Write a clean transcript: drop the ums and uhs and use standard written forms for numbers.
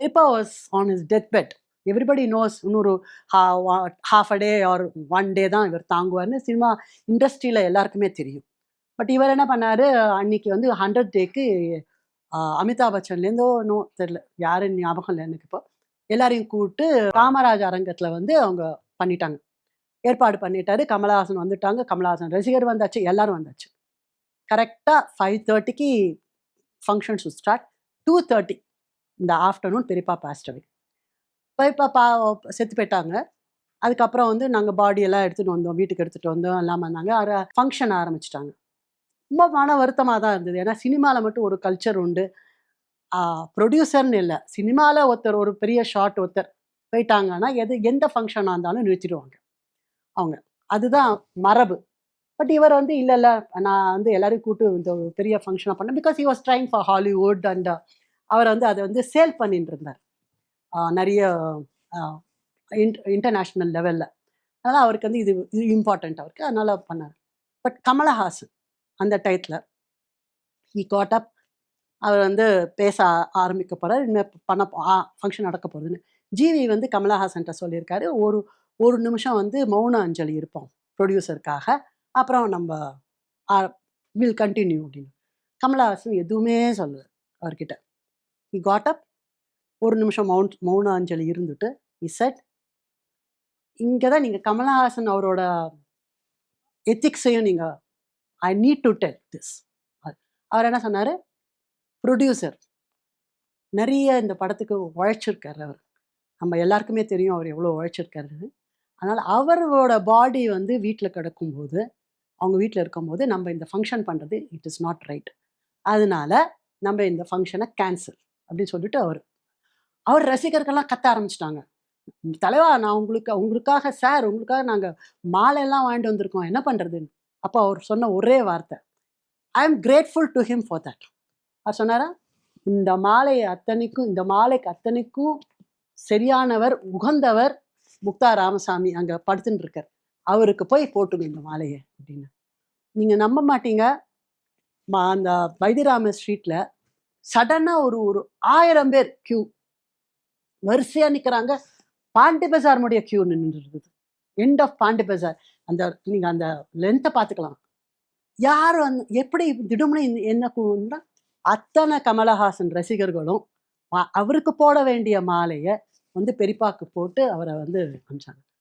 பெரியப்பா was on his death bed. Everybody knows இன்னொரு half a day or 1 day தான் இவர் தாங்குவார்னு சினிமா இண்டஸ்ட்ரியில் எல்லாருக்குமே தெரியும். பட் இவர் என்ன பண்ணாரு, அன்னைக்கு வந்து 100th டேக்கு அமிதாப் பச்சன்லேருந்தோ தெரியல, யாருன்னு ஞாபகம் இல்லை எனக்கு இப்போ, எல்லாரையும் கூப்பிட்டு காமராஜ் அரங்கத்தில் வந்து அவங்க பண்ணிட்டாங்க, ஏற்பாடு பண்ணிட்டாரு. கமலஹாசன் வந்துட்டாங்க, கமலஹாசன் ரசிகர் வந்தாச்சு, எல்லாரும் வந்தாச்சு. கரெக்டாக 5:30க்கு ஃபங்க்ஷன்ஸ் ஸ்டார்ட். 2:30 இந்த ஆஃப்டர்நூன் பெரியப்பா பாஸ்ட் அவே. பெரியப்பா செத்து போயிட்டாங்க. அதுக்கப்புறம் வந்து நாங்கள் பாடியெல்லாம் எடுத்துகிட்டு வந்தோம், வீட்டுக்கு எடுத்துகிட்டு வந்தோம், எல்லாம் பண்ணாங்க. ஃபங்க்ஷன் ஆரம்பிச்சிட்டாங்க. ரொம்ப மன வருத்தமாக தான் இருந்தது. ஏன்னா சினிமாவில் மட்டும் ஒரு கல்ச்சர் உண்டு. ப்ரொடியூசர்னு இல்லை, சினிமாவில் ஒருத்தர் ஒரு பெரிய ஷாட் ஒருத்தர் போயிட்டாங்கன்னா எந்த ஃபங்க்ஷனாக இருந்தாலும் நிறுத்திடுவாங்க அவங்க. அதுதான் மரபு. பட் இவர் வந்து இல்லை இல்லை, நான் வந்து எல்லாரையும் கூப்பிட்டு இந்த ஒரு பெரிய ஃபங்க்ஷனாக பண்ணேன். Because he was trying for Hollywood and அவர் வந்து அதை வந்து சேல் பண்ணிட்டு இருந்தார் நிறைய இன்டர்நேஷ்னல் லெவலில். அதனால் அவருக்கு வந்து இது இம்பார்ட்டண்ட் அவருக்கு, அதனால் பண்ணார். பட் கமலஹாசன் அந்த டயத்தில் ஹி காட் அப். அவர் வந்து பேச ஆரம்பிக்க போகிறார், இனிமேல் ஃபங்க்ஷன் நடக்க போகுதுன்னு. ஜிவி வந்து கமலஹாசன்கிட்ட சொல்லியிருக்காரு, ஒரு நிமிஷம் வந்து மௌன அஞ்சலி இருப்போம் ப்ரொடியூசருக்காக, அப்புறம் நம்ம வில் கண்டினியூ அப்படின்னு. கமலஹாசன் எதுவுமே சொல்லலை அவர்கிட்ட. ஹி காட் அப், ஒரு நிமிஷம் மௌன அஞ்சலி இருந்துட்டு ஹி செட், இங்கே தான் நீங்கள் கமலஹாசன் அவரோட எத்திக்ஸையும் நீங்கள், I need to tell this. அவர் என்ன சொன்னார், ப்ரொடியூசர் நிறைய இந்த படத்துக்கு உழைச்சிருக்காரு அவர், நம்ம எல்லாருக்குமே தெரியும் அவர் எவ்வளோ உழைச்சிருக்காருன்னு. அதனால் அவரோட பாடி வந்து வீட்டில் கிடக்கும்போது, அவங்க வீட்டில் இருக்கும்போது நம்ம இந்த ஃபங்க்ஷன் பண்ணுறது இட் இஸ் நாட் ரைட், அதனால நம்ம இந்த ஃபங்க்ஷனை கேன்சல் அப்படின்னு சொல்லிட்டு அவர் ரசிகர்கள்லாம் கத்த ஆரம்பிச்சிட்டாங்க. தலைவா, நான் உங்களுக்காக சார், உங்களுக்காக நாங்கள் மாலையெல்லாம் வாங்கிட்டு வந்திருக்கோம், என்ன பண்ணுறதுன்னு. அப்போ அவர் சொன்ன ஒரே வார்த்தை, I am grateful to him for that. அவர் சொன்னாரா, இந்த மாலைக்கு அத்தனைக்கும் சரியானவர், உகந்தவர் முக்தா ராமசாமி அங்கே படுத்துன்னு இருக்கார், அவருக்கு போய் போட்டுங்க இந்த மாலையை அப்படின்னு. நீங்கள் நம்ப மாட்டீங்க, அந்த வைத்தியராம ஸ்ட்ரீட்டில் சடனாக ஒரு 1000 பேர் கியூ வரிசையாக நிற்கிறாங்க. பாண்டி பஜார் முடிய கியூ நின்றுருக்குது, எண்ட் ஆஃப் பாண்டி பஜார். நீங்கள் அந்த லென்த்தை பார்த்துக்கலாம். யார் எப்படி திடுமுனை என்ன கூடா, அத்தனை கமலஹாசன் ரசிகர்களும் அவருக்கு போட வேண்டிய மாலையை வந்து பெரியப்பாக்கு போட்டு அவரை வந்து அனுப்பிச்சாங்க.